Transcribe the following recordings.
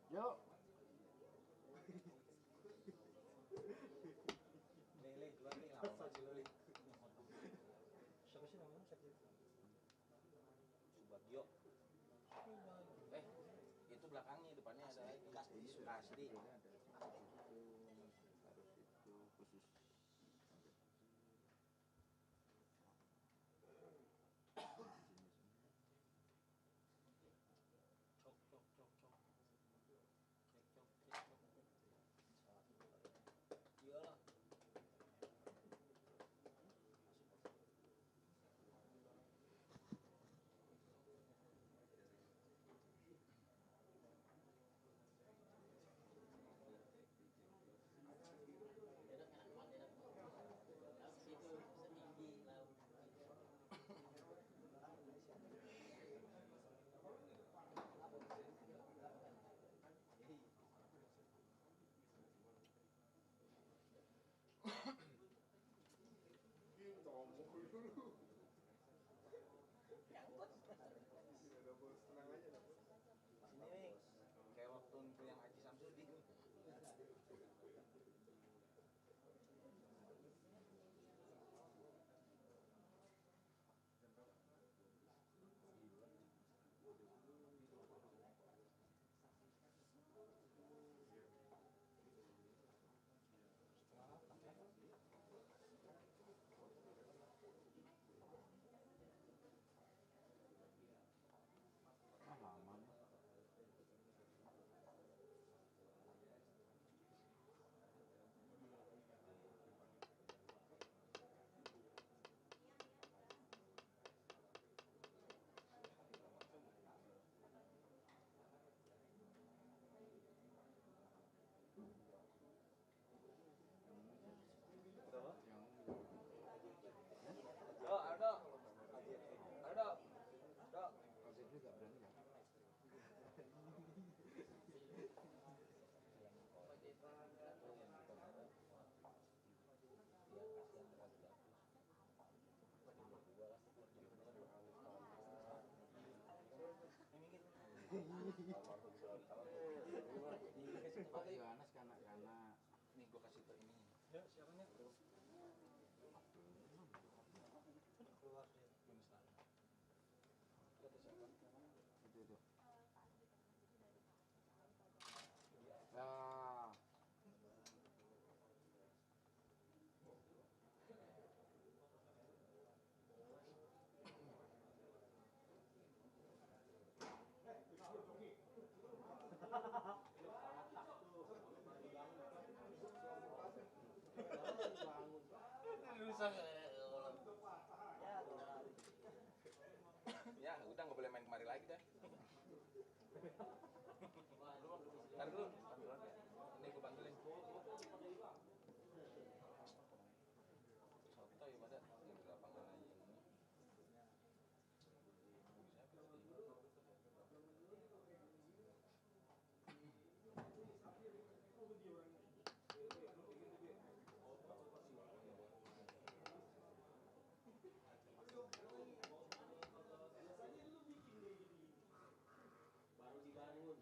Yuk. Lele keluar nih lama sih lo. Siapa sih namanya? Siapa? Subagio. Itu belakangnya, depannya ada lagi. Kasdi. Itu harus itu khusus. Cok. Cek. Iyalah. Sini nih, kayak waktu yang Haji Samsudin. Lama nih. Aldo. Kalau juga berani kan? Pak Yohanes kanak-kanak. Nih gua kasih ke ini. Ya, siapanya? Keluar deh. Yunus Tana. Kata siapa? Itu. Ya. Rusak. Ya, udah nggak boleh main kemari lagi dah. Ntar dulu. Ini gua panggilin. Soto ya pada di lapangan aja ini. Bisa baru dibangun.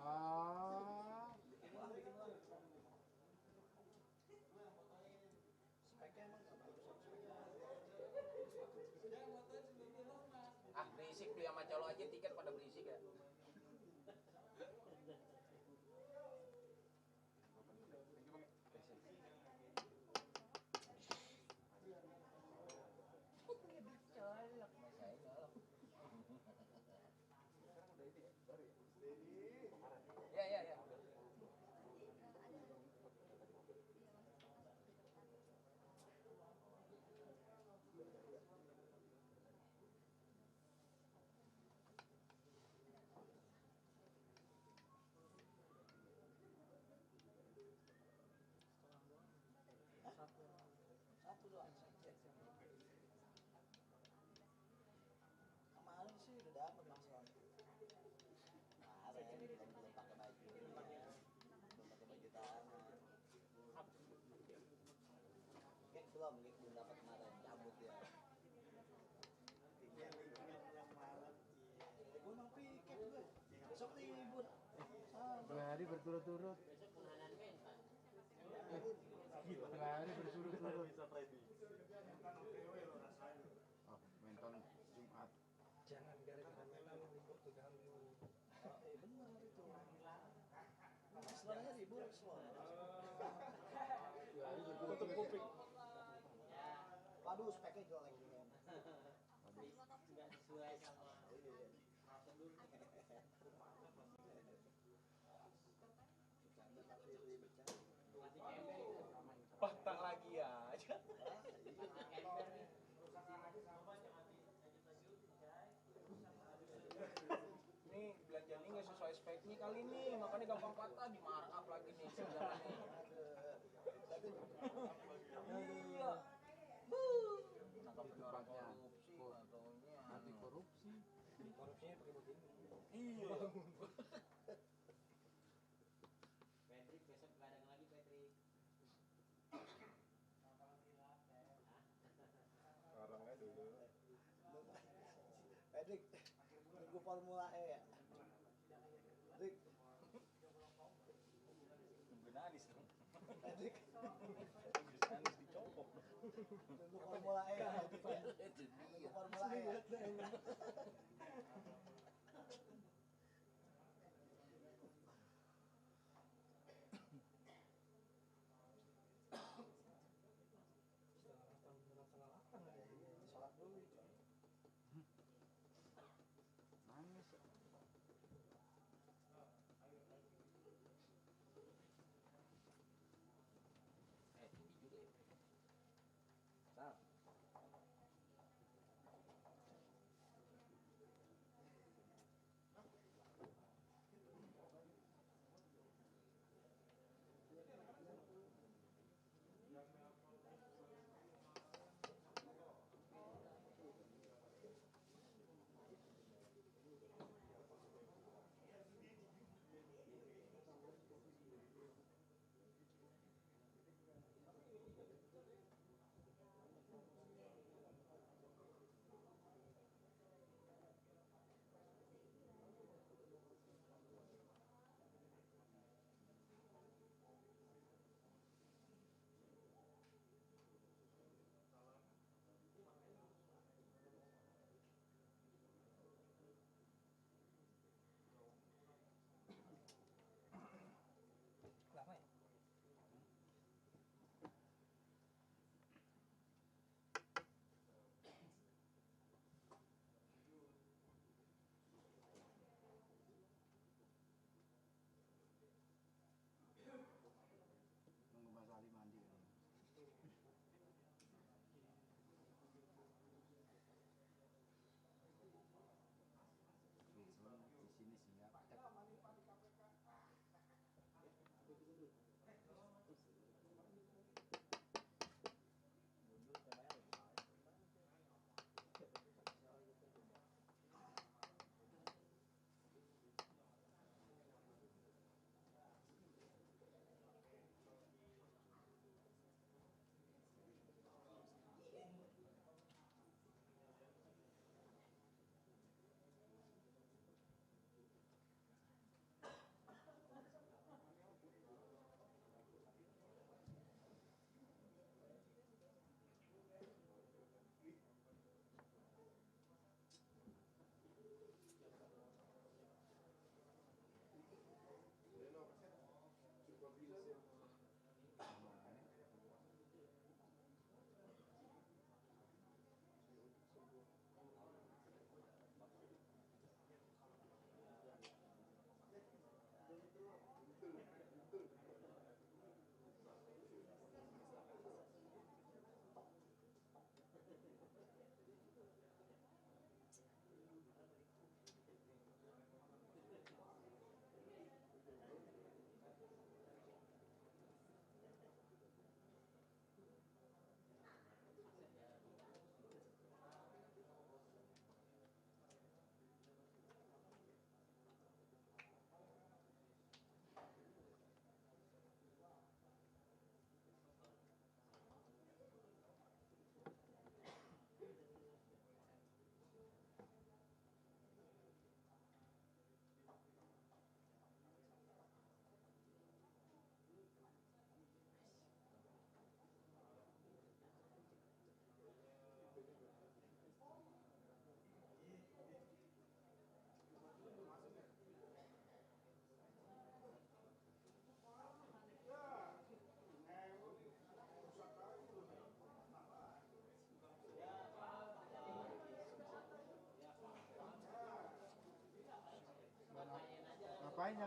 Ah. Speknya emang nggak bagus. Ah berisik beli sama calo aja tiket pada berisik ya. Ya ya ya. Satu doang. Kemarin sih udah dapet langsung. Kemarin belum pakai baju. Belum pakai baju tahanan. Belum dapat kemarin cabut ya. Gue emang piket gue. Besok libur. 2 hari berturut-turut. 2 hari berturut-turut. Oh, menton Jumat. Jangan gara-gara mental libur keganggu. Oh, benar itu. Sebenarnya libur semua. Tutup kuping. Waduh, speknya jelek juga. Nggak sesuai sama prosedur. Masih kemper itu. Patah lagi aja. Masih kemper nih. Nih belanja ini nggak sesuai speknya kali nih, makanya gampang patah di markup lagi nih sebenarnya nih. Iya. Nangkapin orang korupsi ataunya Anti korupsi. Korupsinya pakai begini. iya. Patrick besok begadang lagi Patrick. Orangnya dulu. Patrick, nunggu Formula E ya. Patrick, Nunggu nanis dong. Patrick, Nanis dicopok. nunggu Formula E ya. Nunggu Formula E ya. Sholat dulu. Nangis. Tinggi juga ya. Sal.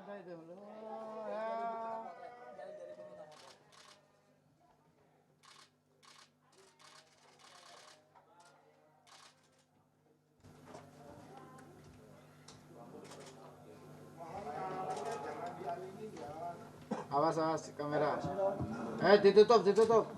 ada itu. Loh, ya. Dari peminta motret. Awas awas kamera. Ditutup, ditutup.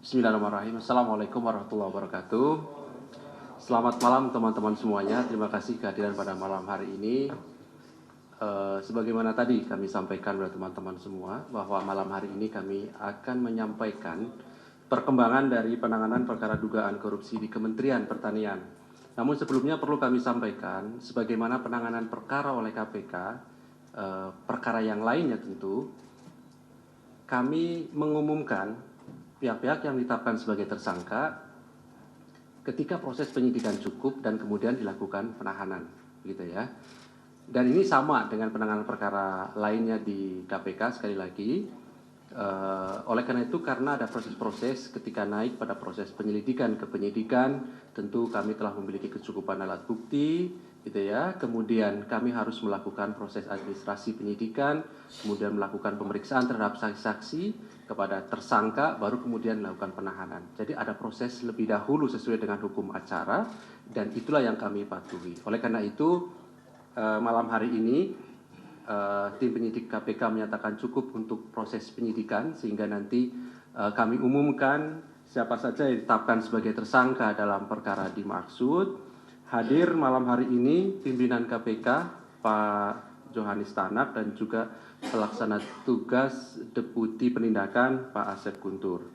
Bismillahirrahmanirrahim. Assalamualaikum warahmatullahi wabarakatuh. Selamat malam teman-teman semuanya. Terima kasih kehadiran pada malam hari ini. Sebagaimana tadi kami sampaikan kepada teman-teman semua bahwa malam hari ini kami akan menyampaikan perkembangan dari penanganan perkara dugaan korupsi di Kementerian Pertanian. Namun sebelumnya perlu kami sampaikan sebagaimana penanganan perkara oleh KPK, perkara yang lainnya tentu kami mengumumkan pihak-pihak yang ditetapkan sebagai tersangka ketika proses penyidikan cukup dan kemudian dilakukan penahanan, gitu ya. Dan ini sama dengan penanganan perkara lainnya di KPK sekali lagi. Oleh karena itu, karena ada proses-proses ketika naik pada proses penyelidikan ke penyidikan, tentu kami telah memiliki kecukupan alat bukti, gitu ya. Kemudian kami harus melakukan proses administrasi penyidikan, kemudian melakukan pemeriksaan terhadap saksi-saksi kepada tersangka, baru kemudian melakukan penahanan. Jadi ada proses lebih dahulu sesuai dengan hukum acara, dan itulah yang kami patuhi. Oleh karena itu, malam hari ini tim penyidik KPK menyatakan cukup untuk proses penyidikan, sehingga nanti kami umumkan siapa saja yang ditetapkan sebagai tersangka dalam perkara dimaksud. Hadir malam hari ini pimpinan KPK Pak Johanis Tanak dan juga pelaksana tugas Deputi Penindakan Pak Asep Guntur.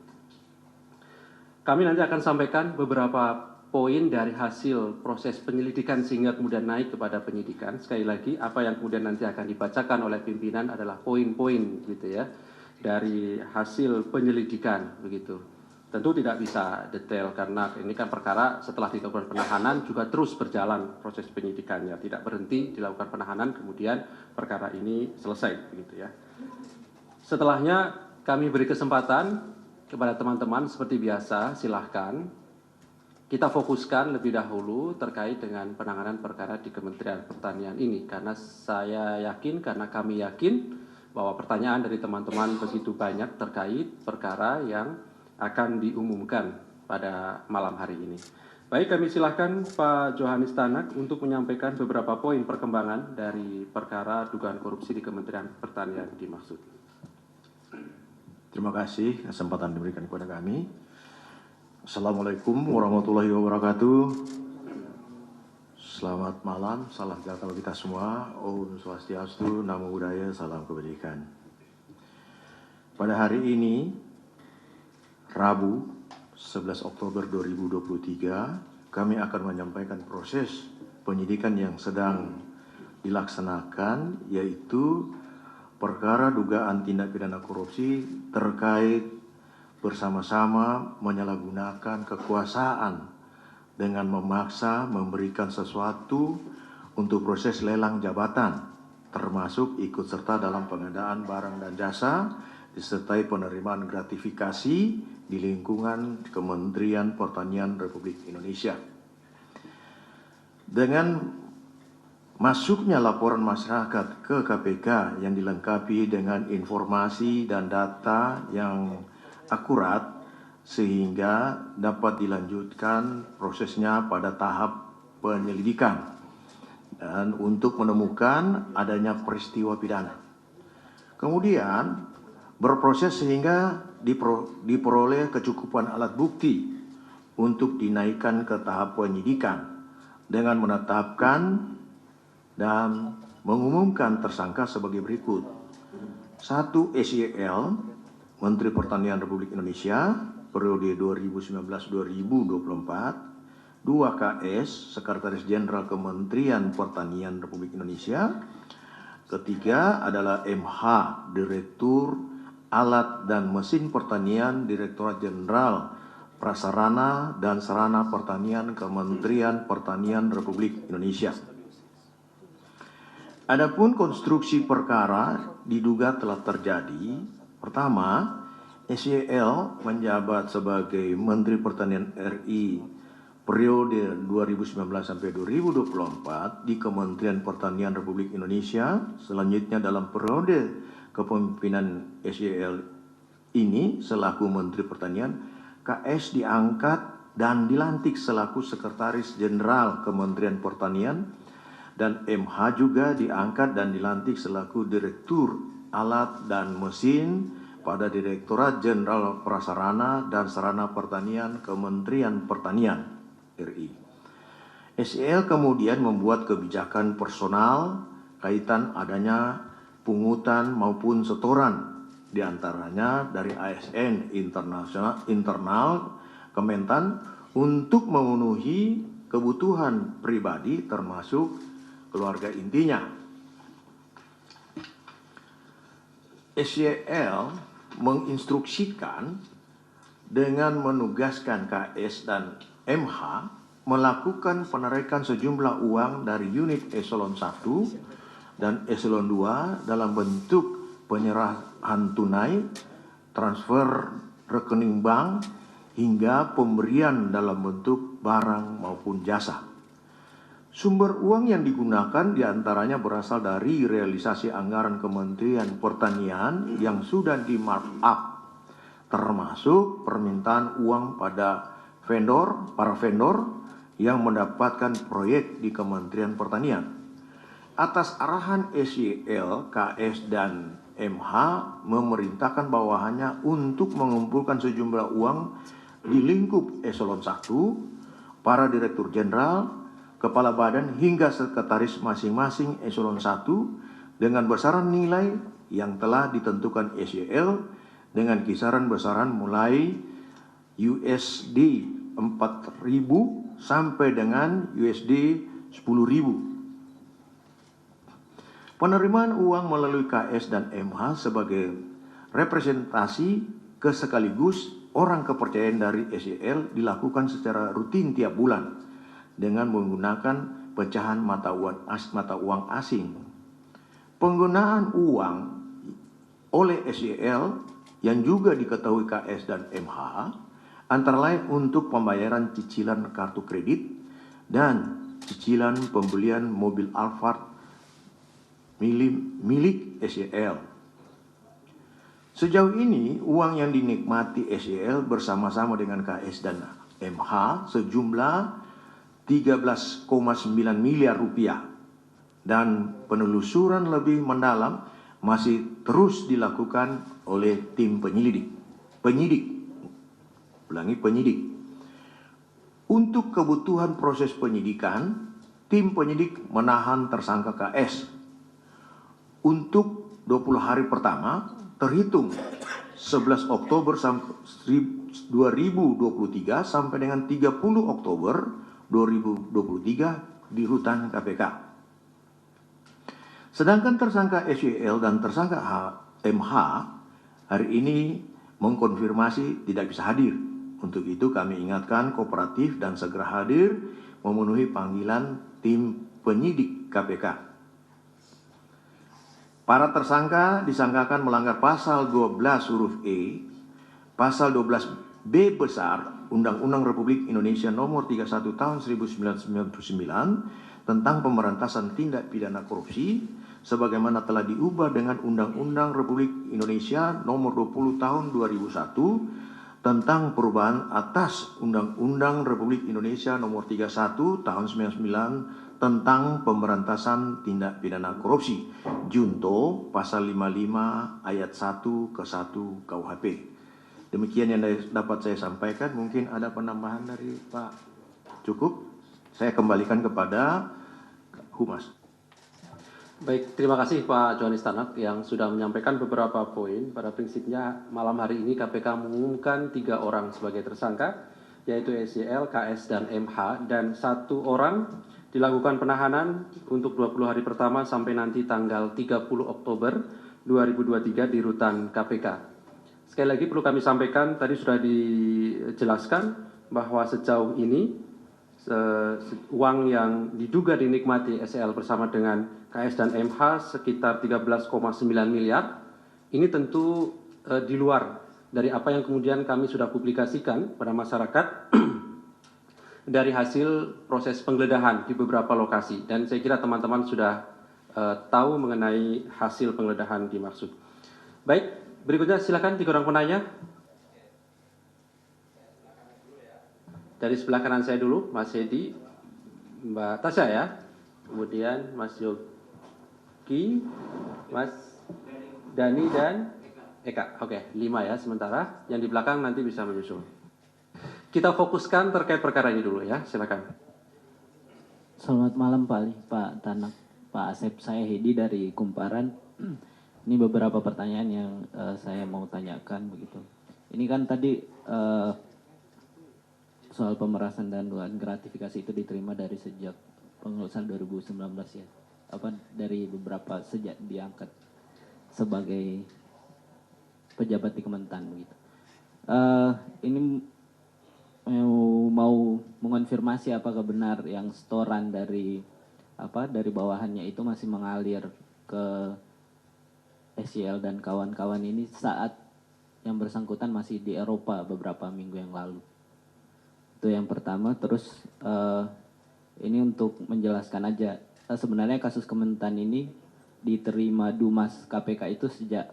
Kami nanti akan sampaikan beberapa poin dari hasil proses penyelidikan sehingga kemudian naik kepada penyidikan. Sekali lagi, apa yang kemudian nanti akan dibacakan oleh pimpinan adalah poin-poin gitu ya dari hasil penyelidikan begitu. Tentu tidak bisa detail karena ini kan perkara setelah dilakukan penahanan juga terus berjalan proses penyidikannya, tidak berhenti dilakukan penahanan kemudian perkara ini selesai begitu ya. Setelahnya kami beri kesempatan kepada teman-teman seperti biasa, silahkan kita fokuskan lebih dahulu terkait dengan penanganan perkara di Kementerian Pertanian ini, karena saya yakin, karena kami yakin bahwa pertanyaan dari teman-teman begitu banyak terkait perkara yang akan diumumkan pada malam hari ini. Baik, kami silahkan Pak Johanis Tanak untuk menyampaikan beberapa poin perkembangan dari perkara dugaan korupsi di Kementerian Pertanian dimaksud. Terima kasih kesempatan diberikan kepada kami. Assalamualaikum warahmatullahi wabarakatuh. Selamat malam, salam sejahtera kita semua. Om Swastiastu, Namo Buddhaya, salam kebajikan. Pada hari ini, Rabu 11 Oktober 2023, kami akan menyampaikan proses penyidikan yang sedang dilaksanakan, yaitu perkara dugaan tindak pidana korupsi terkait bersama-sama menyalahgunakan kekuasaan dengan memaksa memberikan sesuatu untuk proses lelang jabatan, termasuk ikut serta dalam pengadaan barang dan jasa, disertai penerimaan gratifikasi di lingkungan Kementerian Pertanian Republik Indonesia. Dengan masuknya laporan masyarakat ke KPK yang dilengkapi dengan informasi dan data yang akurat, sehingga dapat dilanjutkan prosesnya pada tahap penyelidikan dan untuk menemukan adanya peristiwa pidana. Kemudian berproses sehingga diperoleh kecukupan alat bukti untuk dinaikkan ke tahap penyidikan dengan menetapkan dan mengumumkan tersangka sebagai berikut. 1. SYL, Menteri Pertanian Republik Indonesia, periode 2019-2024. 2. KS, Sekretaris Jenderal Kementerian Pertanian Republik Indonesia. Ketiga adalah MH, Direktur Alat dan Mesin Pertanian, Direktorat Jenderal Prasarana dan Sarana Pertanian Kementerian Pertanian Republik Indonesia. Adapun konstruksi perkara diduga telah terjadi. Pertama, SYL menjabat sebagai Menteri Pertanian RI periode 2019 sampai 2024 di Kementerian Pertanian Republik Indonesia. Selanjutnya dalam periode kepemimpinan SYL ini selaku Menteri Pertanian, KS diangkat dan dilantik selaku Sekretaris Jenderal Kementerian Pertanian, dan MH juga diangkat dan dilantik selaku Direktur Alat dan Mesin pada Direktorat Jenderal Prasarana dan Sarana Pertanian Kementerian Pertanian RI. SYL kemudian membuat kebijakan personal kaitan adanya pungutan maupun setoran, diantaranya dari ASN internal Kementan untuk memenuhi kebutuhan pribadi termasuk keluarga intinya. SYL menginstruksikan dengan menugaskan KS dan MH melakukan penarikan sejumlah uang dari unit eselon 1 dan eselon 2 dalam bentuk penyerahan tunai, transfer rekening bank, hingga pemberian dalam bentuk barang maupun jasa. Sumber uang yang digunakan diantaranya berasal dari realisasi anggaran Kementerian Pertanian yang sudah di markup, termasuk permintaan uang pada para vendor yang mendapatkan proyek di Kementerian Pertanian. Atas arahan SYL, KS dan MH memerintahkan bawahannya untuk mengumpulkan sejumlah uang di lingkup eselon 1, para direktur jenderal, kepala badan hingga sekretaris masing-masing eselon 1 dengan besaran nilai yang telah ditentukan SYL dengan kisaran besaran mulai USD 4.000 sampai dengan USD 10.000. Penerimaan uang melalui KS dan MH sebagai representasi sekaligus orang kepercayaan dari SYL dilakukan secara rutin tiap bulan dengan menggunakan pecahan mata uang asing. Penggunaan uang oleh SYL yang juga diketahui KS dan MH antara lain untuk pembayaran cicilan kartu kredit dan cicilan pembelian mobil Alphard milik SYL. Sejauh ini uang yang dinikmati SYL bersama-sama dengan KS dan MH sejumlah 13,9 miliar rupiah, dan penelusuran lebih mendalam masih terus dilakukan oleh tim penyidik. Untuk kebutuhan proses penyidikan, tim penyidik menahan tersangka KS untuk 20 hari pertama terhitung 11 Oktober 2023 sampai dengan 30 Oktober 2023 di rutan KPK. Sedangkan tersangka SYL dan tersangka MH hari ini mengkonfirmasi tidak bisa hadir. Untuk itu kami ingatkan kooperatif dan segera hadir memenuhi panggilan tim penyidik KPK. Para tersangka disangkakan melanggar pasal 12 huruf E, pasal 12 B besar Undang-Undang Republik Indonesia Nomor 31 Tahun 1999 tentang pemberantasan tindak pidana korupsi sebagaimana telah diubah dengan Undang-Undang Republik Indonesia Nomor 20 Tahun 2001 tentang perubahan atas Undang-Undang Republik Indonesia Nomor 31 Tahun 1999 tentang pemberantasan tindak pidana korupsi, Junto pasal 55 ayat 1 ke 1 KUHP. Demikian yang dapat saya sampaikan. Mungkin ada penambahan dari Pak? Cukup? Saya kembalikan kepada Humas. Baik, terima kasih Pak Johanis Tanak yang sudah menyampaikan beberapa poin. Pada prinsipnya malam hari ini KPK mengumumkan 3 orang sebagai tersangka, yaitu SYL, KS, dan MH, dan 1 orang dilakukan penahanan untuk 20 hari pertama sampai nanti tanggal 30 Oktober 2023 di rutan KPK. Sekali lagi perlu kami sampaikan, tadi sudah dijelaskan bahwa sejauh ini uang yang diduga dinikmati SEL bersama dengan KS dan MH sekitar 13,9 miliar. Ini tentu di luar dari apa yang kemudian kami sudah publikasikan pada masyarakat dari hasil proses penggeledahan di beberapa lokasi. Dan saya kira teman-teman sudah tahu mengenai hasil penggeledahan dimaksud. Baik, berikutnya silakan 3 orang penanya. Dari sebelah kanan saya dulu, Mas Hedi, Mbak Tasya ya, kemudian Mas Yogi, Mas Dani dan Eka. Oke, 5 ya sementara. Yang di belakang nanti bisa menyusul. Kita fokuskan terkait perkara ini dulu ya, silakan. Selamat malam Pak Ali, Pak Tanak, Pak Asep. Saya Hedi dari Kumparan. Ini beberapa pertanyaan yang saya mau tanyakan begitu. Ini kan tadi soal pemerasan dan dugaan gratifikasi itu diterima dari sejak pengurusan 2019 ya. Dari beberapa sejak diangkat sebagai pejabat di Kementan begitu. Ini mau mengonfirmasi apakah benar yang setoran dari bawahannya itu masih mengalir ke SCL dan kawan-kawan ini saat yang bersangkutan masih di Eropa beberapa minggu yang lalu. Itu yang pertama. Terus ini untuk menjelaskan aja, sebenarnya kasus Kementan ini diterima Dumas KPK itu sejak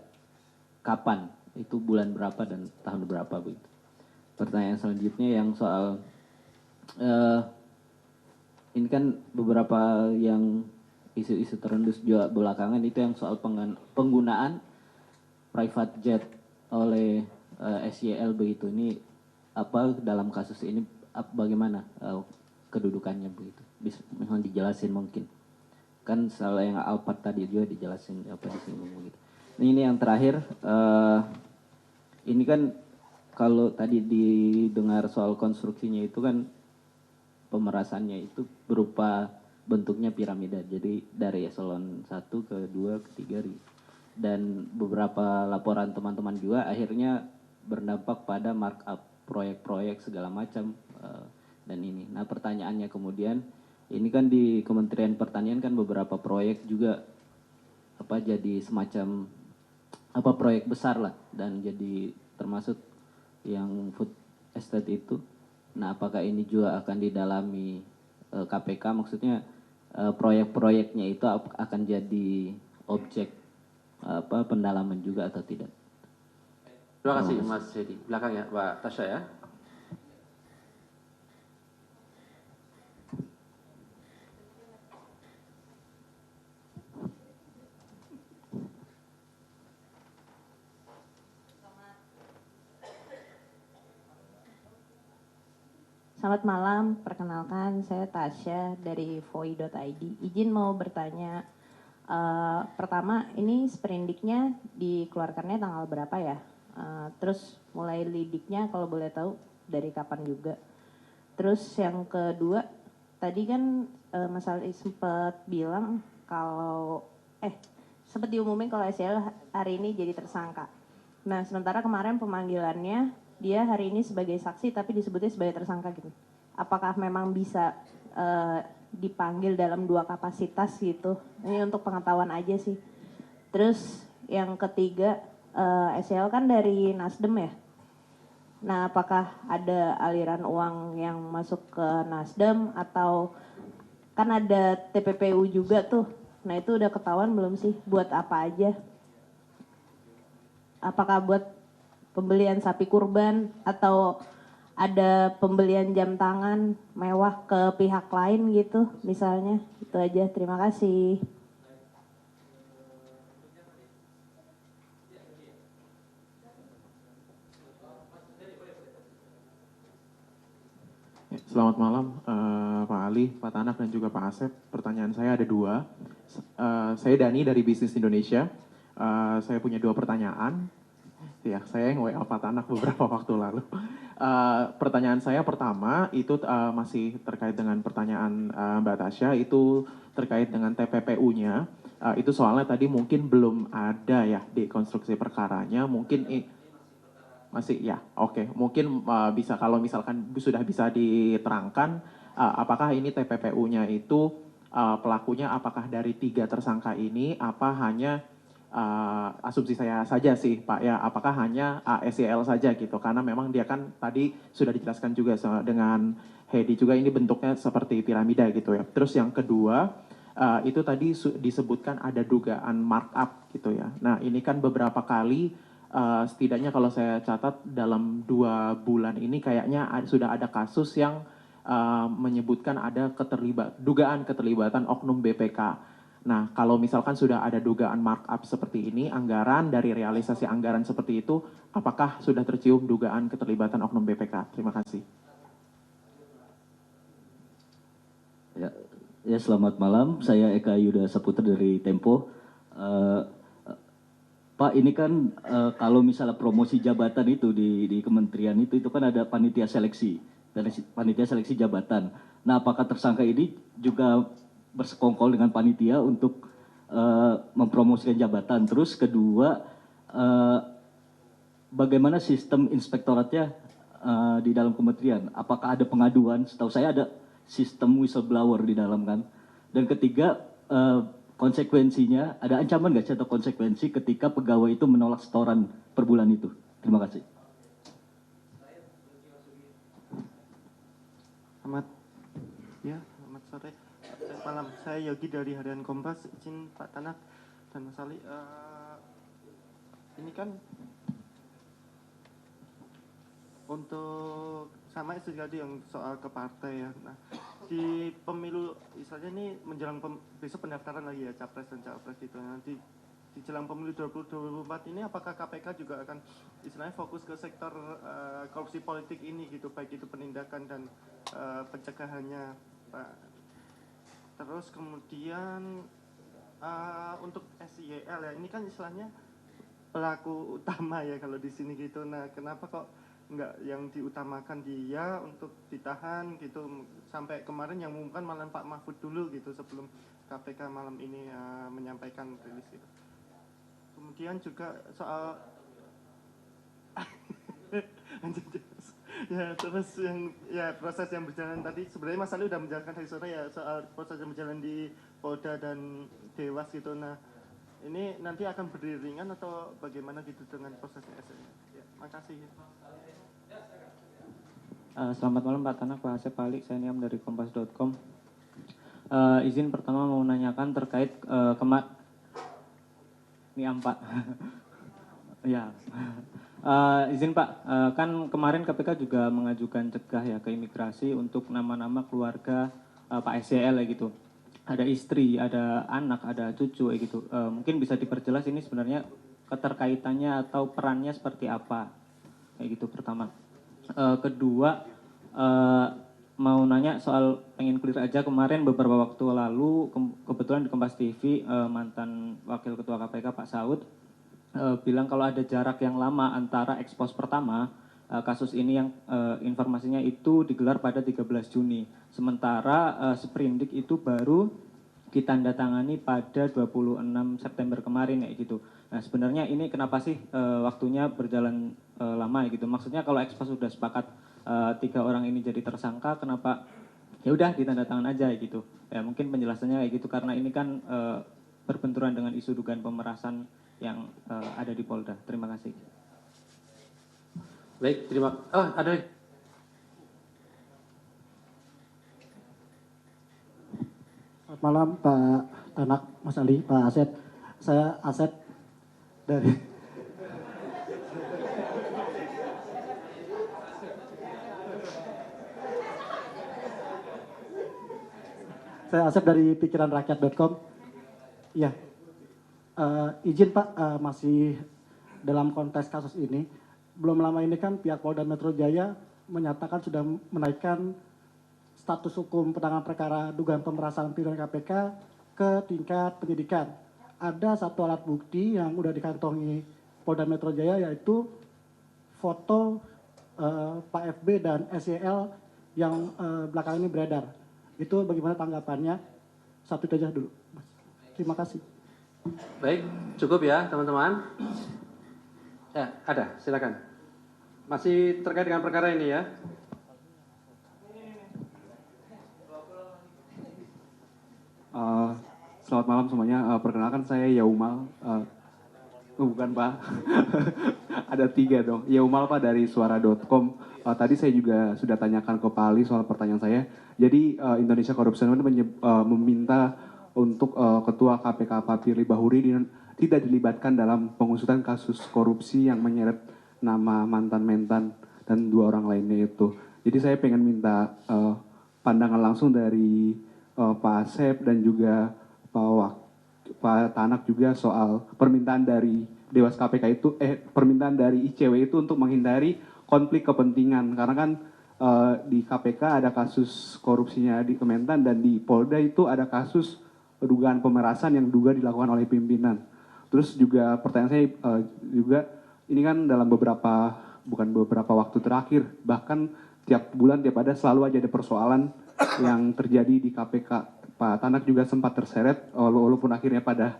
kapan? Itu bulan berapa dan tahun berapa begitu? Pertanyaan selanjutnya yang soal ini kan beberapa yang isu-isu terendus juga belakangan itu yang soal penggunaan private jet oleh SYL begitu. Ini apa dalam kasus ini bagaimana kedudukannya begitu? Bisa dijelasin mungkin. Kan soal yang Alphard tadi juga dijelasin apa disinggung begitu. Nah, ini yang terakhir, ini kan kalau tadi didengar soal konstruksinya itu kan pemerasannya itu berupa bentuknya piramida. Jadi dari eselon 1 ke 2 ke 3 dan beberapa laporan teman-teman juga akhirnya berdampak pada markup proyek-proyek segala macam dan ini. Nah, pertanyaannya kemudian ini kan di Kementerian Pertanian kan beberapa proyek juga jadi semacam proyek besar lah dan jadi termasuk yang food estate itu. Nah, apakah ini juga akan didalami KPK? Maksudnya proyek-proyeknya itu akan jadi objek pendalaman juga atau tidak? Terima kasih Mas Hedi. Belakang ya, Mbak Tasya ya. Selamat malam, perkenalkan saya Tasya dari voi.id. Izin mau bertanya, pertama ini sprindiknya dikeluarkannya tanggal berapa ya? Terus mulai lidiknya kalau boleh tahu dari kapan juga. Terus yang kedua, tadi kan Mas Ali sempat bilang kalau sempat diumumin kalau SCL hari ini jadi tersangka. Nah, sementara kemarin pemanggilannya dia hari ini sebagai saksi tapi disebutnya sebagai tersangka gitu. Apakah memang bisa dipanggil dalam 2 kapasitas gitu? Ini untuk pengetahuan aja sih. Terus yang ketiga, SCL kan dari Nasdem ya. Nah, apakah ada aliran uang yang masuk ke Nasdem atau kan ada TPPU juga tuh. Nah, itu udah ketahuan belum sih buat apa aja? Apakah buat pembelian sapi kurban atau ada pembelian jam tangan mewah ke pihak lain gitu misalnya? Itu aja, terima kasih. Selamat malam Pak Ali, Pak Tanak dan juga Pak Asep. Pertanyaan saya ada 2. Saya Dani dari Bisnis Indonesia. Saya punya 2 pertanyaan. Ya, saya yang WA Pak Tanak beberapa waktu lalu. Pertanyaan saya pertama itu masih terkait dengan pertanyaan Mbak Tasya, itu terkait dengan TPPU-nya. Itu soalnya tadi mungkin belum ada ya di konstruksi perkaranya. Mungkin Masih ya, oke. Mungkin bisa kalau misalkan sudah bisa diterangkan, apakah ini TPPU-nya itu pelakunya apakah dari 3 tersangka ini, apa hanya asumsi saya saja sih Pak ya, apakah hanya SYL saja gitu? Karena memang dia kan tadi sudah dijelaskan juga dengan Hedi juga ini bentuknya seperti piramida gitu ya. Terus yang kedua, itu tadi disebutkan ada dugaan markup gitu ya. Nah ini kan beberapa kali setidaknya kalau saya catat dalam 2 bulan ini kayaknya sudah ada kasus yang menyebutkan ada dugaan keterlibatan oknum BPK. Nah, kalau misalkan sudah ada dugaan markup seperti ini, anggaran dari realisasi anggaran seperti itu, apakah sudah tercium dugaan keterlibatan oknum BPK? Terima kasih. Ya, selamat malam. Saya Eka Yuda Saputra dari Tempo. Pak, ini kan kalau misalnya promosi jabatan itu di kementerian itu kan ada panitia seleksi jabatan. Nah, apakah tersangka ini juga bersekongkol dengan panitia untuk mempromosikan jabatan? Terus kedua, bagaimana sistem inspektoratnya di dalam kementerian? Apakah ada pengaduan? Setahu saya ada sistem whistleblower di dalam kan. Dan ketiga, konsekuensinya, ada ancaman nggak sih atau konsekuensi ketika pegawai itu menolak setoran per bulan itu? Terima kasih. Selamat sore. Malam, saya Yogi dari Harian Kompas. Izin Pak Tanak dan Mas Ali. Ini kan untuk sama itu tadi yang soal ke partai ya. Nah, di pemilu misalnya ini menjelang besok pendaftaran lagi ya capres dan cawapres gitu. Nanti di jelang pemilu 2024 ini apakah KPK juga akan istilahnya fokus ke sektor korupsi politik ini gitu, baik itu penindakan dan pencegahannya, Pak. Terus kemudian untuk SYL ya, ini kan istilahnya pelaku utama ya kalau di sini gitu. Nah, kenapa kok nggak yang diutamakan dia untuk ditahan gitu, sampai kemarin yang mengumumkan malah Pak Mahfud dulu gitu sebelum KPK malam ini menyampaikan rilis gitu. Kemudian juga soal ya terus yang ya proses yang berjalan tadi sebenarnya Mas Ali udah menjelaskan dari sore ya soal proses yang berjalan di Polda dan Dewas gitu. Nah ini nanti akan beriringan atau bagaimana gitu dengan prosesnya? Ya, makasih. Selamat malam Pak Tanak, Pak Asep, Pak Ali, saya Niam dari kompas.com. Izin pertama mau menanyakan terkait Niam Pak. Ya. Izin Pak, kan kemarin KPK juga mengajukan cegah ya ke imigrasi untuk nama-nama keluarga Pak SYL ya gitu. Ada istri, ada anak, ada cucu ya gitu. Mungkin bisa diperjelas ini sebenarnya keterkaitannya atau perannya seperti apa? Kayak gitu pertama. Kedua, mau nanya soal pengen clear aja, kemarin beberapa waktu lalu kebetulan di Kompas TV mantan Wakil Ketua KPK Pak Saud bilang kalau ada jarak yang lama antara ekspos pertama kasus ini yang informasinya itu digelar pada 13 Juni. Sementara sprindik itu baru ditandatangani pada 26 September kemarin ya gitu. Nah sebenarnya ini kenapa sih waktunya berjalan lama ya gitu. Maksudnya kalau ekspos sudah sepakat 3 orang ini jadi tersangka, kenapa ya udah ditandatangan aja ya gitu. Ya mungkin penjelasannya kayak gitu karena ini kan berbenturan dengan isu dugaan pemerasan yang ada di Polda. Terima kasih. Baik, ada. Selamat malam Pak Tanak, Mas Ali, Pak Asep. Saya Asep dari pikiranrakyat.com. Iya. Izin Pak, masih dalam konteks kasus ini. Belum lama ini kan pihak Polda Metro Jaya menyatakan sudah menaikkan status hukum penanganan perkara dugaan pemerasan pimpinan KPK ke tingkat penyidikan. Ada satu alat bukti yang sudah dikantongi Polda Metro Jaya yaitu foto Pak FB dan SYL yang belakangan ini beredar. Itu bagaimana tanggapannya? Satu itu aja dulu. Terima kasih. Baik, cukup ya teman-teman. Ya, ada, silakan. Masih terkait dengan perkara ini ya. Selamat malam semuanya. Perkenalkan saya Yaumal. Bukan Pak. Ada 3 dong. Yaumal Pak dari suara.com. Tadi saya juga sudah tanyakan ke Pak Ali soal pertanyaan saya. Jadi Indonesia Corruption Watch meminta untuk Ketua KPK Pak Firly Bahuri tidak dilibatkan dalam pengusutan kasus korupsi yang menyeret nama mantan-mentan dan 2 orang lainnya itu. Jadi saya pengen minta pandangan langsung dari Pak Asep dan juga Pak Tanak juga soal permintaan dari Dewas KPK itu, permintaan dari ICW itu untuk menghindari konflik kepentingan. Karena kan di KPK ada kasus korupsinya di Kementan dan di Polda itu ada kasus dugaan pemerasan yang diduga dilakukan oleh pimpinan. Terus juga pertanyaan saya juga, ini kan dalam bukan beberapa waktu terakhir, bahkan tiap bulan tiap ada selalu aja ada persoalan yang terjadi di KPK. Pak Tanak juga sempat terseret, walaupun akhirnya pada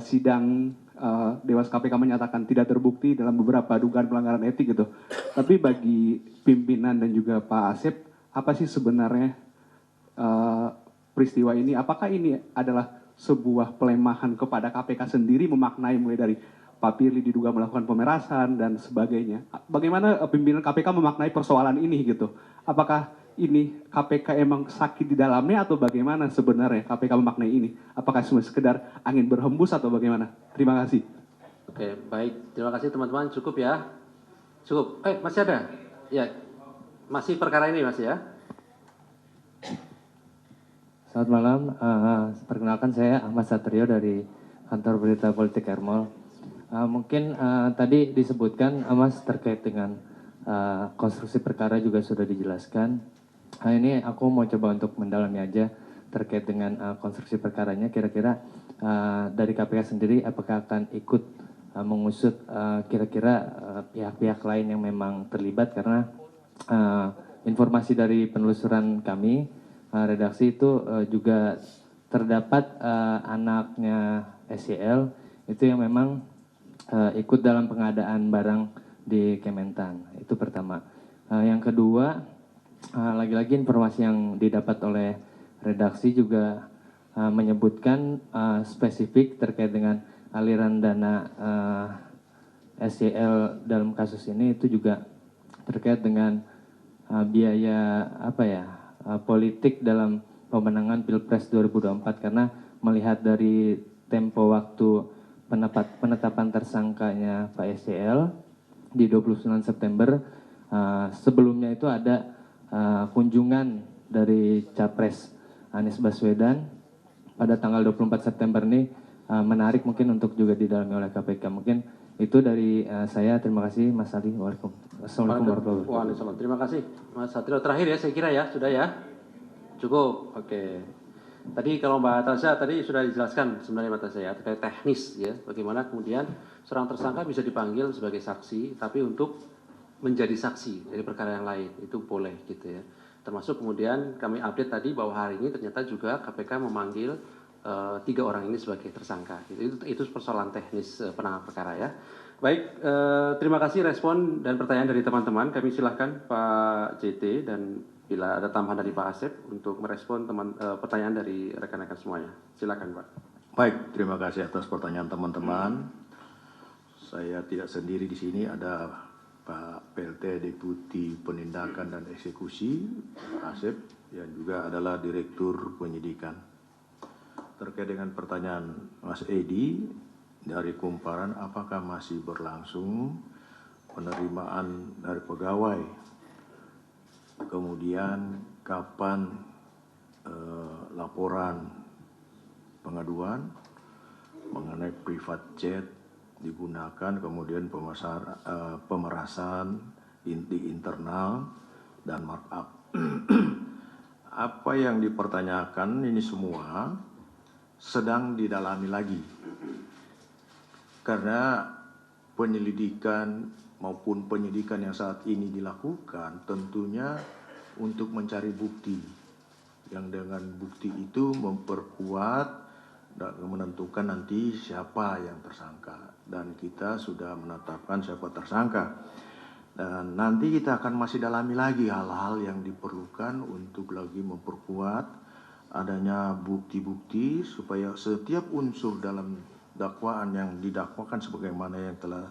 sidang Dewas KPK menyatakan tidak terbukti dalam beberapa dugaan pelanggaran etik gitu. Tapi bagi pimpinan dan juga Pak Asep, apa sih sebenarnya peristiwa ini? Apakah ini adalah sebuah pelemahan kepada KPK sendiri, memaknai mulai dari Pak Firly diduga melakukan pemerasan dan sebagainya. Bagaimana pimpinan KPK memaknai persoalan ini gitu? Apakah ini KPK emang sakit di dalamnya atau bagaimana sebenarnya KPK memaknai ini? Apakah cuma sekedar angin berhembus atau bagaimana? Terima kasih. Oke, baik. Terima kasih teman-teman. Cukup ya? Cukup. Masih ada? Ya, masih perkara ini masih ya? Selamat malam. Perkenalkan saya Ahmad Satrio dari kantor berita Politik Ermol. Mungkin tadi disebutkan Mas terkait dengan konstruksi perkara juga sudah dijelaskan. Ini aku mau coba untuk mendalami aja terkait dengan konstruksi perkaranya. Kira-kira dari KPK sendiri apakah akan ikut mengusut kira-kira pihak-pihak lain yang memang terlibat? Karena informasi dari penelusuran kami redaksi itu juga terdapat anaknya SYL itu yang memang ikut dalam pengadaan barang di Kementan. Itu pertama. Yang kedua, lagi-lagi informasi yang didapat oleh redaksi juga menyebutkan spesifik terkait dengan aliran dana SYL dalam kasus ini itu juga terkait dengan biaya politik dalam pemenangan Pilpres 2024 karena melihat dari tempo waktu penetapan tersangkanya Pak SYL di 29 September, sebelumnya itu ada kunjungan dari Capres Anies Baswedan pada tanggal 24 September ini menarik mungkin untuk juga didalami oleh KPK. Mungkin itu dari saya. Terima kasih Mas Ali. Assalamualaikum warahmatullahi wabarakatuh. Terima kasih Mas Satrio. Terakhir ya saya kira ya, sudah ya? Cukup, oke. Tadi kalau Mbak Tasya tadi sudah dijelaskan sebenarnya Mbak Tasya ya, terkait teknis ya, bagaimana kemudian seorang tersangka bisa dipanggil sebagai saksi, tapi untuk menjadi saksi dari perkara yang lain, itu boleh gitu ya. Termasuk kemudian kami update tadi bahwa hari ini ternyata juga KPK memanggil 3 orang ini sebagai tersangka. Itu persoalan teknis penanganan perkara ya. Baik, terima kasih respon dan pertanyaan dari teman-teman. Kami silahkan Pak JT dan bila ada tambahan dari Pak Asep untuk merespon pertanyaan dari rekan-rekan semuanya. Silakan Pak. Baik, terima kasih atas pertanyaan teman-teman. Saya tidak sendiri di sini, ada Pak PLT Deputi Penindakan dan Eksekusi, Pak Asep, yang juga adalah Direktur Penyidikan. Terkait dengan pertanyaan Mas Edi dari Kumparan, apakah masih berlangsung penerimaan dari pegawai? Kemudian kapan laporan pengaduan mengenai private jet digunakan, kemudian pemerasan di internal dan markup. Apa yang dipertanyakan ini semua sedang didalami lagi, karena penyelidikan maupun penyidikan yang saat ini dilakukan tentunya untuk mencari bukti, yang dengan bukti itu memperkuat dan menentukan nanti siapa yang tersangka, dan kita sudah menetapkan siapa tersangka. Dan nanti kita akan masih dalami lagi hal-hal yang diperlukan untuk lagi memperkuat adanya bukti-bukti supaya setiap unsur dalam dakwaan yang didakwakan sebagaimana yang telah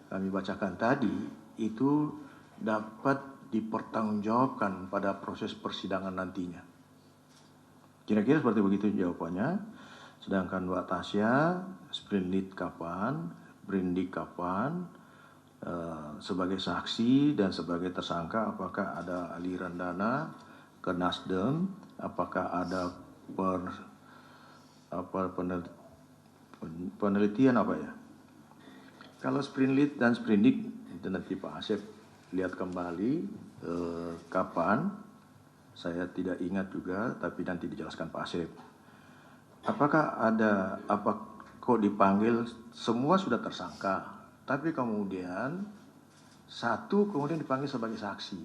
kami bacakan tadi itu dapat dipertanggungjawabkan pada proses persidangan nantinya. Kira-kira seperti begitu jawabannya. Sedangkan Mbak Tasya, sprint lead kapan, brindik kapan, sebagai saksi dan sebagai tersangka apakah ada aliran dana ke Nasdem, apakah ada penelitian apa ya. Kalau sprint lead dan sprindik itu nanti Pak Asep lihat kembali kapan, saya tidak ingat juga, tapi nanti dijelaskan Pak Asep. Apakah ada, kok dipanggil semua sudah tersangka, tapi kemudian satu kemudian dipanggil sebagai saksi,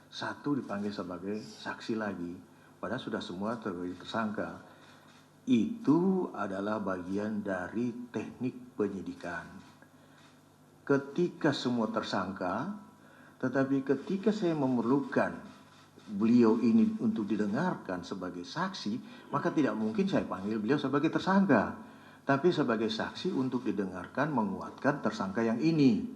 satu dipanggil sebagai saksi lagi, padahal sudah semua tersangka. Itu adalah bagian dari teknik penyidikan. Ketika semua tersangka, tetapi ketika saya memerlukan beliau ini untuk didengarkan sebagai saksi, maka tidak mungkin saya panggil beliau sebagai tersangka, tapi sebagai saksi untuk didengarkan menguatkan tersangka yang ini.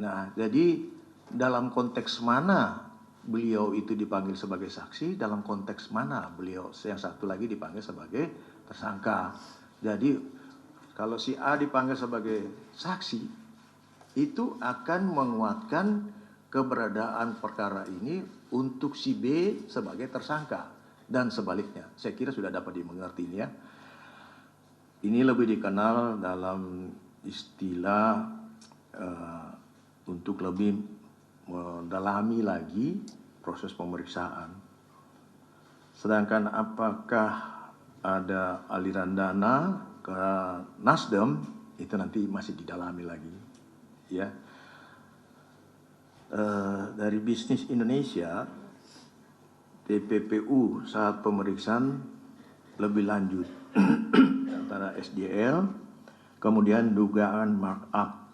Nah, jadi dalam konteks mana beliau itu dipanggil sebagai saksi, dalam konteks mana beliau yang satu lagi dipanggil sebagai tersangka. Jadi kalau si A dipanggil sebagai saksi, itu akan menguatkan keberadaan perkara ini untuk si B sebagai tersangka dan sebaliknya. Saya kira sudah dapat dimengerti ini ya. Ini lebih dikenal dalam istilah untuk lebih mendalami lagi proses pemeriksaan. Sedangkan apakah ada aliran dana ke Nasdem, itu nanti masih didalami lagi. Ya. Dari Bisnis Indonesia, TPPU saat pemeriksaan lebih lanjut antara SDL, kemudian dugaan markup.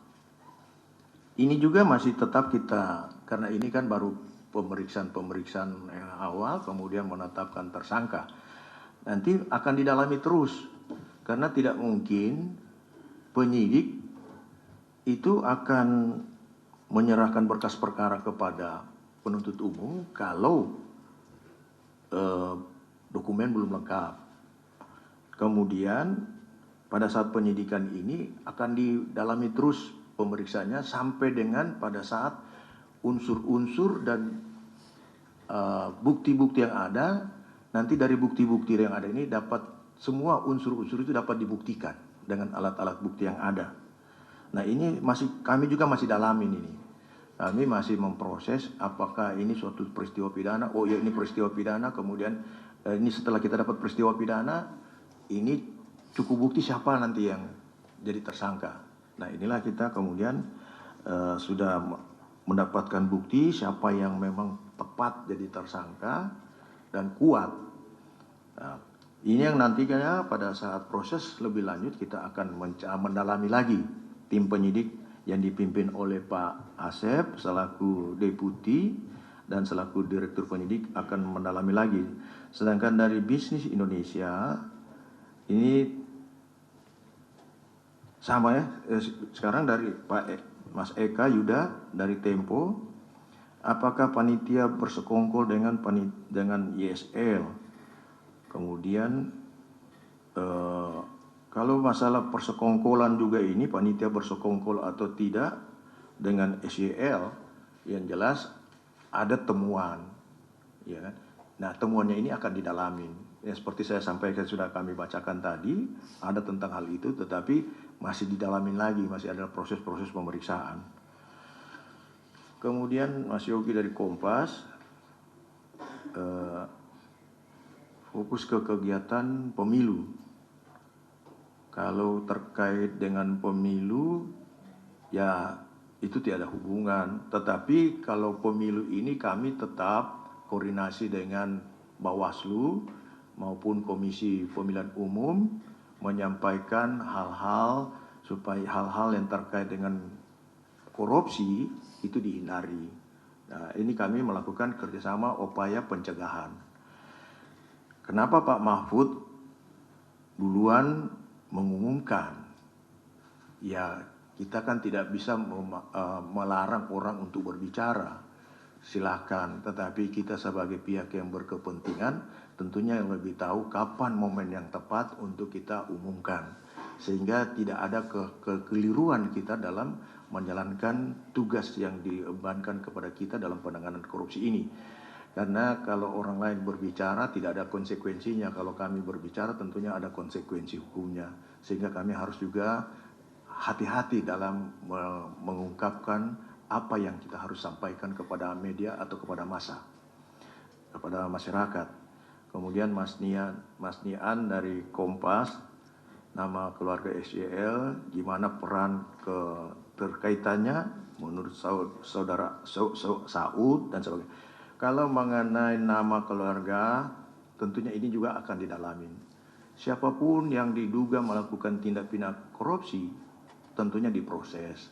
Ini juga masih tetap kita, karena ini kan baru pemeriksaan yang awal, kemudian menetapkan tersangka. Nanti akan didalami terus, karena tidak mungkin penyidik itu akan menyerahkan berkas perkara kepada penuntut umum kalau dokumen belum lengkap. Kemudian pada saat penyidikan ini akan didalami terus pemeriksaannya sampai dengan pada saat unsur-unsur dan bukti-bukti yang ada, nanti dari bukti-bukti yang ada ini dapat semua unsur-unsur itu dapat dibuktikan dengan alat-alat bukti yang ada. Nah ini kami juga masih dalamin ini. Kami masih memproses apakah ini suatu peristiwa pidana. Oh ya ini peristiwa pidana, kemudian ini setelah kita dapat peristiwa pidana, ini cukup bukti siapa nanti yang jadi tersangka. Nah inilah kita kemudian sudah mendapatkan bukti siapa yang memang tepat jadi tersangka dan kuat. Nah, ini yang nantinya pada saat proses lebih lanjut kita akan mendalami lagi. Tim penyidik yang dipimpin oleh Pak Asep selaku deputi dan selaku direktur penyidik akan mendalami lagi. Sedangkan dari Bisnis Indonesia ini sama ya, sekarang dari Mas Eka Yuda dari Tempo, apakah panitia bersekongkol dengan YSL? Kemudian kalau masalah persekongkolan juga ini panitia bersekongkol atau tidak dengan SYL, yang jelas ada temuan, ya kan? Nah temuannya ini akan didalamin. Ya, seperti saya sampaikan sudah kami bacakan tadi, ada tentang hal itu, tetapi masih didalamin lagi, masih ada proses-proses pemeriksaan. Kemudian Mas Yogi dari Kompas, fokus ke kegiatan pemilu. Kalau terkait dengan pemilu, ya itu tidak ada hubungan. Tetapi kalau pemilu ini kami tetap koordinasi dengan Bawaslu maupun Komisi Pemilihan Umum menyampaikan hal-hal supaya hal-hal yang terkait dengan korupsi itu dihindari. Nah, ini kami melakukan kerjasama upaya pencegahan. Kenapa Pak Mahfud duluan mengumumkan? Ya, kita kan tidak bisa melarang orang untuk berbicara. Silahkan, tetapi kita sebagai pihak yang berkepentingan tentunya yang lebih tahu kapan momen yang tepat untuk kita umumkan. Sehingga tidak ada kekeliruan kita dalam menjalankan tugas yang dibebankan kepada kita dalam penanganan korupsi ini. Karena kalau orang lain berbicara tidak ada konsekuensinya, kalau kami berbicara tentunya ada konsekuensi hukumnya. Sehingga kami harus juga hati-hati dalam mengungkapkan apa yang kita harus sampaikan kepada media atau kepada massa, kepada masyarakat. Kemudian Mas Nian dari Kompas, nama keluarga SYL, gimana peran terkaitannya menurut saudara Saud dan sebagainya. Kalau mengenai nama keluarga, tentunya ini juga akan didalamin. Siapapun yang diduga melakukan tindak pidana korupsi, tentunya diproses.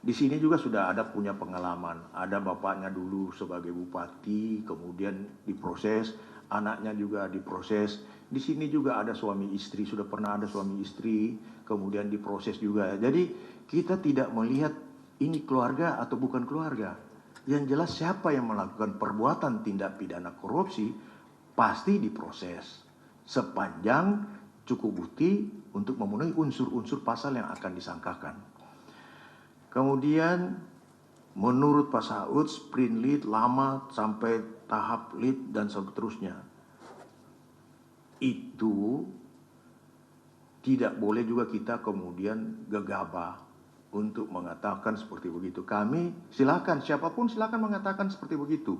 Di sini juga sudah ada punya pengalaman. Ada bapaknya dulu sebagai bupati, kemudian diproses, anaknya juga diproses. Di sini juga ada suami istri, sudah pernah ada suami istri, kemudian diproses juga. Jadi kita tidak melihat ini keluarga atau bukan keluarga. Yang jelas siapa yang melakukan perbuatan tindak pidana korupsi pasti diproses. Sepanjang cukup bukti untuk memenuhi unsur-unsur pasal yang akan disangkakan. Kemudian menurut Pak Saud, sprint lead lama sampai tahap lead dan seterusnya. Itu tidak boleh juga kita kemudian gegabah untuk mengatakan seperti begitu. Kami silakan, siapapun silakan mengatakan seperti begitu.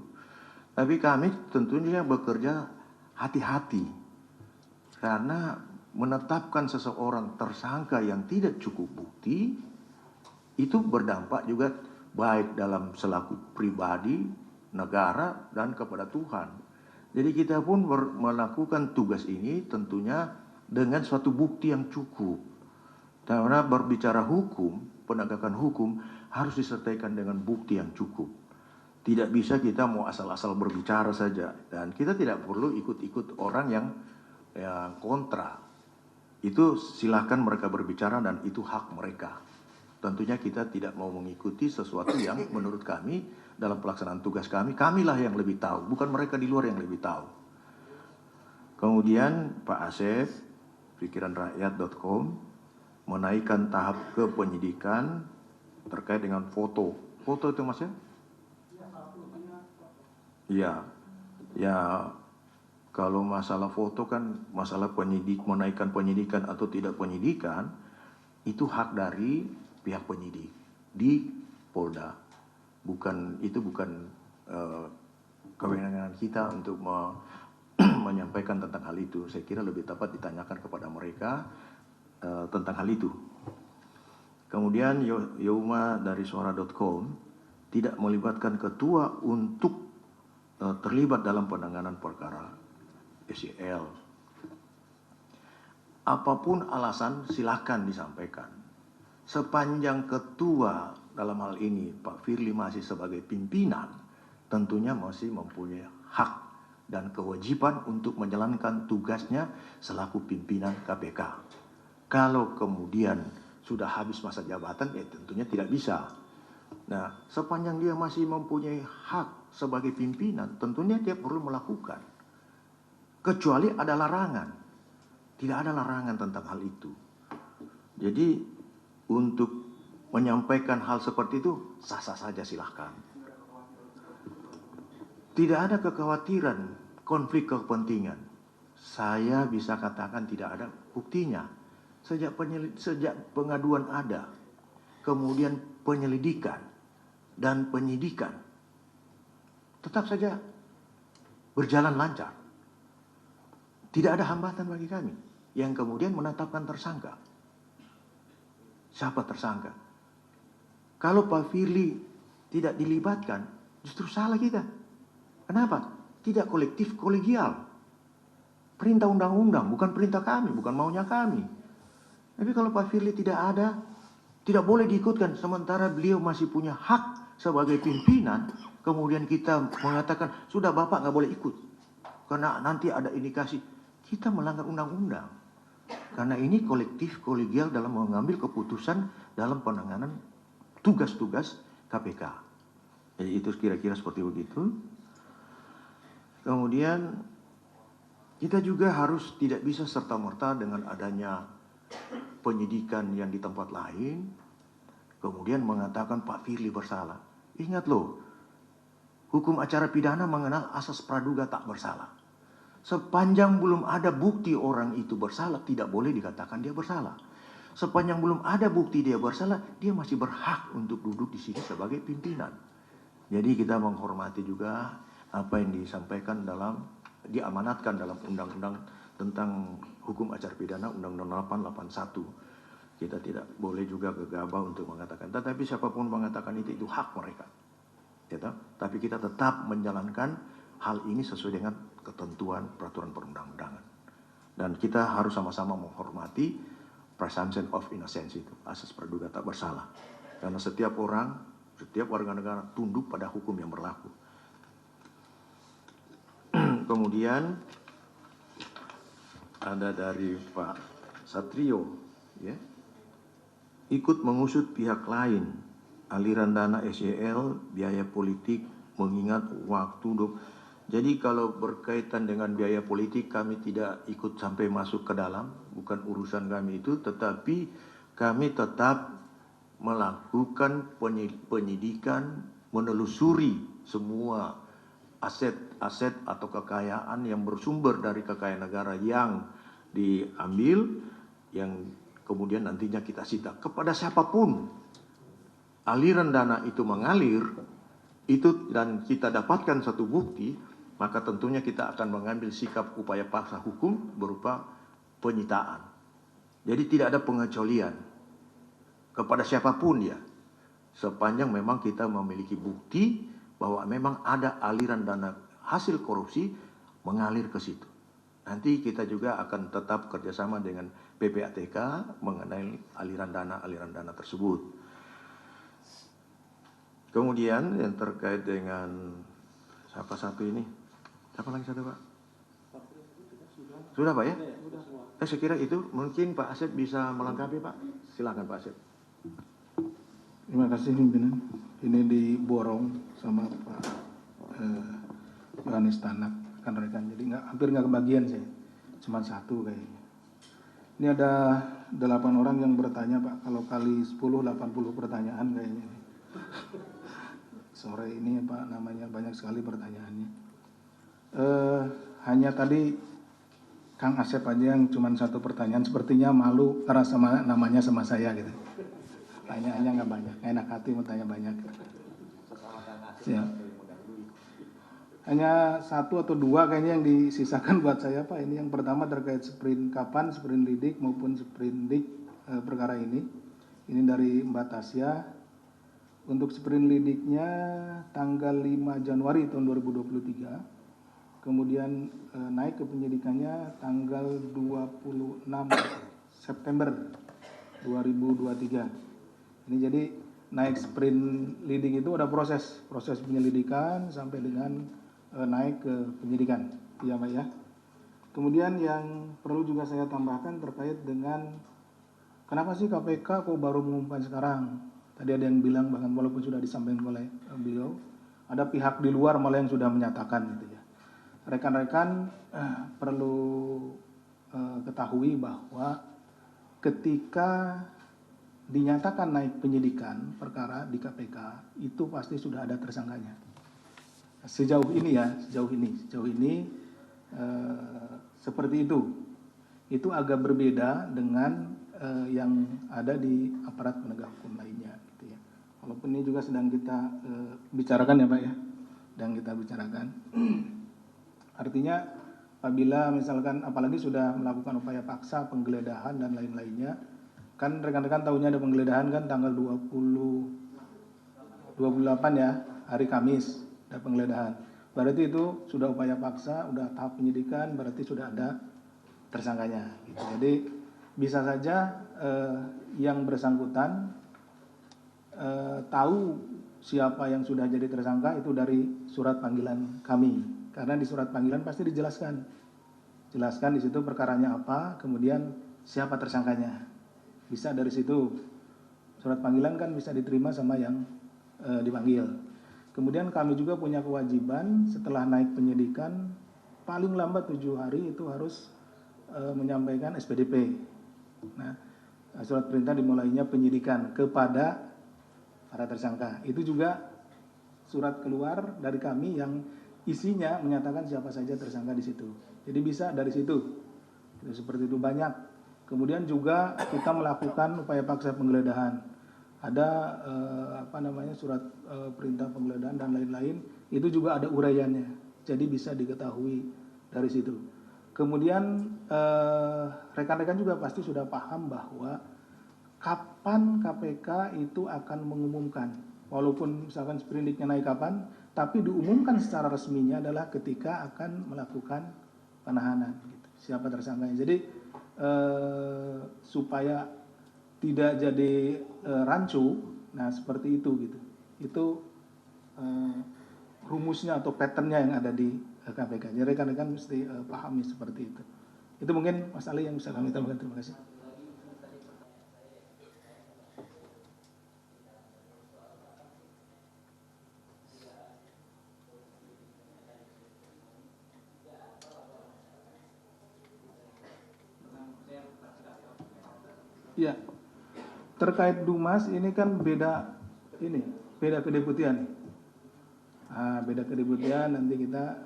Tapi kami tentunya bekerja hati-hati. Karena menetapkan seseorang tersangka yang tidak cukup bukti itu berdampak juga baik dalam selaku pribadi, negara, dan kepada Tuhan. Jadi kita pun melakukan tugas ini tentunya dengan suatu bukti yang cukup. Karena berbicara hukum, penegakan hukum harus disertaikan dengan bukti yang cukup. Tidak bisa kita mau asal-asal berbicara saja. Dan kita tidak perlu ikut-ikut orang yang kontra. Itu silakan mereka berbicara dan itu hak mereka. Tentunya kita tidak mau mengikuti sesuatu yang menurut kami dalam pelaksanaan tugas kamilah yang lebih tahu, bukan mereka di luar yang lebih tahu. Kemudian Pak Asep, pikiranrakyat.com, menaikkan tahap ke penyidikan terkait dengan foto. Foto itu Mas ya? Iya. Ya, kalau masalah foto kan masalah menaikkan penyidikan atau tidak penyidikan, itu hak dari pihak penyidik di Polda. Itu bukan kewenangan kita untuk menyampaikan tentang hal itu. Saya kira lebih tepat ditanyakan kepada mereka tentang hal itu. Kemudian Yauma dari suara.com tidak melibatkan ketua untuk terlibat dalam penanganan perkara SYL. Apapun alasan silakan disampaikan. Sepanjang ketua dalam hal ini Pak Firly masih sebagai pimpinan, tentunya masih mempunyai hak dan kewajiban untuk menjalankan tugasnya selaku pimpinan KPK. Kalau kemudian sudah habis masa jabatan, ya tentunya tidak bisa. Nah, sepanjang dia masih mempunyai hak sebagai pimpinan, tentunya dia perlu melakukan. Kecuali ada larangan. Tidak ada larangan tentang hal itu. Jadi untuk menyampaikan hal seperti itu sah-sah saja silahkan. Tidak ada kekhawatiran konflik kepentingan. Saya bisa katakan tidak ada buktinya. Sejak pengaduan ada, kemudian penyelidikan dan penyidikan, tetap saja berjalan lancar. Tidak ada hambatan bagi kami yang kemudian menetapkan tersangka. Siapa tersangka? Kalau Pak Firly tidak dilibatkan, justru salah kita. Kenapa? Tidak kolektif, kolegial. Perintah undang-undang, bukan perintah kami, bukan maunya kami. Tapi kalau Pak Firly tidak ada, Tidak boleh diikutkan sementara beliau masih punya hak sebagai pimpinan. Kemudian kita mengatakan sudah Bapak nggak boleh ikut karena nanti ada indikasi kita melanggar undang-undang. Karena ini kolektif kolegial dalam mengambil keputusan dalam penanganan tugas-tugas KPK. Jadi itu kira-kira seperti begitu. Kemudian kita juga harus tidak bisa serta-merta dengan adanya penyidikan yang di tempat lain, kemudian mengatakan Pak Firly bersalah. Ingat loh, hukum acara pidana mengenal asas praduga tak bersalah. Sepanjang belum ada bukti orang itu bersalah, tidak boleh dikatakan dia bersalah. Sepanjang belum ada bukti dia bersalah, dia masih berhak untuk duduk di sini sebagai pimpinan. Jadi kita menghormati juga apa yang disampaikan diamanatkan dalam undang-undang tentang hukum acara pidana, Undang-Undang 881. Kita tidak boleh juga gegabah untuk mengatakan, tetapi siapapun mengatakan itu hak mereka. Ya, tapi kita tetap menjalankan hal ini sesuai dengan ketentuan peraturan perundang-undangan. Dan kita harus sama-sama menghormati presumption of innocence itu, asas praduga tak bersalah. Karena setiap orang, setiap warga negara tunduk pada hukum yang berlaku. Kemudian ada dari Pak Satrio, ya, ikut mengusut pihak lain aliran dana SYL, biaya politik, mengingat waktu. Jadi kalau berkaitan dengan biaya politik kami tidak ikut sampai masuk ke dalam, bukan urusan kami itu, tetapi kami tetap melakukan penyidikan, menelusuri semua aset atau kekayaan yang bersumber dari kekayaan negara yang diambil, yang kemudian nantinya kita sita. Kepada siapapun aliran dana itu mengalir, itu dan kita dapatkan satu bukti, maka tentunya kita akan mengambil sikap upaya paksa hukum berupa penyitaan. Jadi tidak ada pengecualian kepada siapapun ya, sepanjang memang kita memiliki bukti bahwa memang ada aliran dana hasil korupsi mengalir ke situ. Nanti kita juga akan tetap kerjasama dengan PPATK mengenai aliran dana tersebut. Kemudian yang terkait dengan siapa satu ini? Siapa lagi satu Pak? Sudah Pak ya? Saya kira itu mungkin Pak Asep bisa melengkapi Pak. Silakan Pak Asep. Terima kasih pimpinan. Ini diborong sama Pak Yohanes Tanak, rekan-rekan. Jadi hampir nggak kebagian saya, cuma satu kayaknya. Ini ada 8 orang yang bertanya Pak. Kalau kali 10, 80 pertanyaan kayaknya. Sore ini Pak namanya banyak sekali pertanyaannya. Hanya tadi Kang Asep aja yang cuma satu pertanyaan. Sepertinya malu karena sama namanya sama saya gitu. Tanyaannya nggak banyak, enak hati mau tanya banyak. Siap. Hanya 1 atau 2 kayaknya yang disisakan buat saya Pak. Ini yang pertama terkait sprint kapan, sprint lidik maupun sprint dik perkara ini. Ini dari Mbak Tasya. Untuk sprint lidiknya tanggal 5 Januari tahun 2023. Kemudian naik ke penyidikannya tanggal 26 September 2023. Ini jadi naik sprint leading itu ada proses penyelidikan sampai dengan naik ke penyidikan, ya Pak ya. Kemudian yang perlu juga saya tambahkan terkait dengan kenapa sih KPK kok baru mengumumkan sekarang? Tadi ada yang bilang bahkan walaupun sudah disampaikan oleh beliau, ada pihak di luar malah yang sudah menyatakan gitu ya. Rekan-rekan perlu ketahui bahwa ketika dinyatakan naik penyidikan perkara di KPK itu pasti sudah ada tersangkanya. Sejauh ini seperti itu. Itu agak berbeda dengan yang ada di aparat penegak hukum lainnya gitu ya. Walaupun ini juga sedang kita bicarakan ya Pak ya. Sedang kita bicarakan. Artinya apabila misalkan apalagi sudah melakukan upaya paksa, penggeledahan dan lain-lainnya, kan rekan-rekan tahunya ada penggeledahan kan tanggal 28 ya, hari Kamis ada penggeledahan. Berarti itu sudah upaya paksa, sudah tahap penyidikan, berarti sudah ada tersangkanya gitu. Jadi bisa saja yang bersangkutan tahu siapa yang sudah jadi tersangka itu dari surat panggilan kami. Karena di surat panggilan pasti dijelaskan. Jelaskan di situ perkaranya apa, kemudian siapa tersangkanya. Bisa dari situ. Surat panggilan kan bisa diterima sama yang dipanggil. Kemudian kami juga punya kewajiban setelah naik penyidikan paling lambat 7 hari itu harus menyampaikan SPDP. Nah, surat perintah dimulainya penyidikan kepada para tersangka. Itu juga surat keluar dari kami yang isinya menyatakan siapa saja tersangka di situ. Jadi bisa dari situ. Seperti itu banyak. Kemudian juga kita melakukan upaya paksa penggeledahan. Ada surat perintah penggeledahan dan lain-lain. Itu juga ada uraiannya. Jadi bisa diketahui dari situ. Kemudian rekan-rekan juga pasti sudah paham bahwa kapan KPK itu akan mengumumkan, walaupun misalkan sprindiknya naik kapan, tapi diumumkan secara resminya adalah ketika akan melakukan penahanan. Gitu. Siapa tersangkanya. Jadi supaya tidak jadi rancu, nah seperti itu gitu. Itu rumusnya atau patternnya yang ada di KPK. Jadi rekan-rekan mesti pahami seperti itu. Itu mungkin Mas Ali yang bisa kami tambahkan. Terima kasih. Ya, terkait Dumas ini kan beda kedeputian. Nah, beda kedeputian nanti kita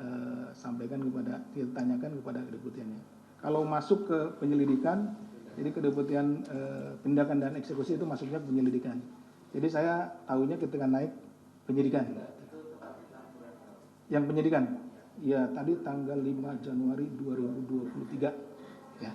kita tanyakan kepada kedeputiannya. Kalau masuk ke penyelidikan, jadi kedeputian penindakan dan eksekusi itu masuknya ke penyelidikan. Jadi saya tahunya ketika naik penyidikan. Yang penyidikan, ya tadi tanggal 5 Januari 2023. Ya.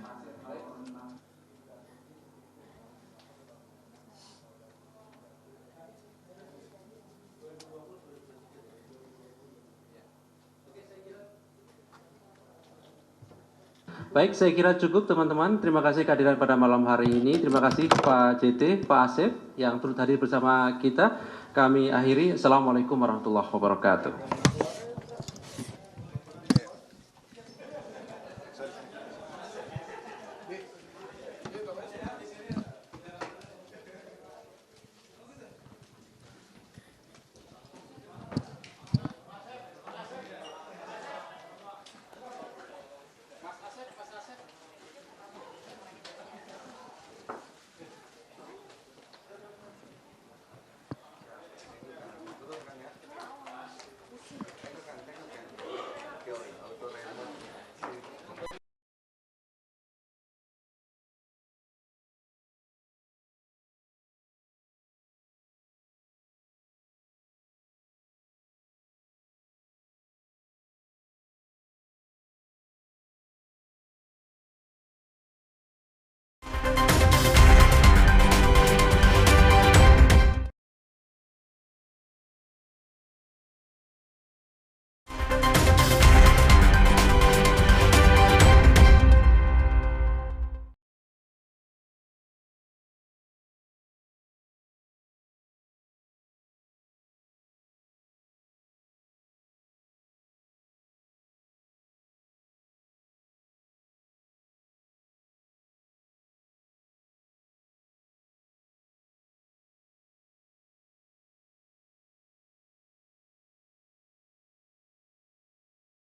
Baik, saya kira cukup teman-teman. Terima kasih kehadiran pada malam hari ini. Terima kasih Pak JT, Pak Asep yang turut hadir bersama kita. Kami akhiri. Assalamualaikum warahmatullahi wabarakatuh.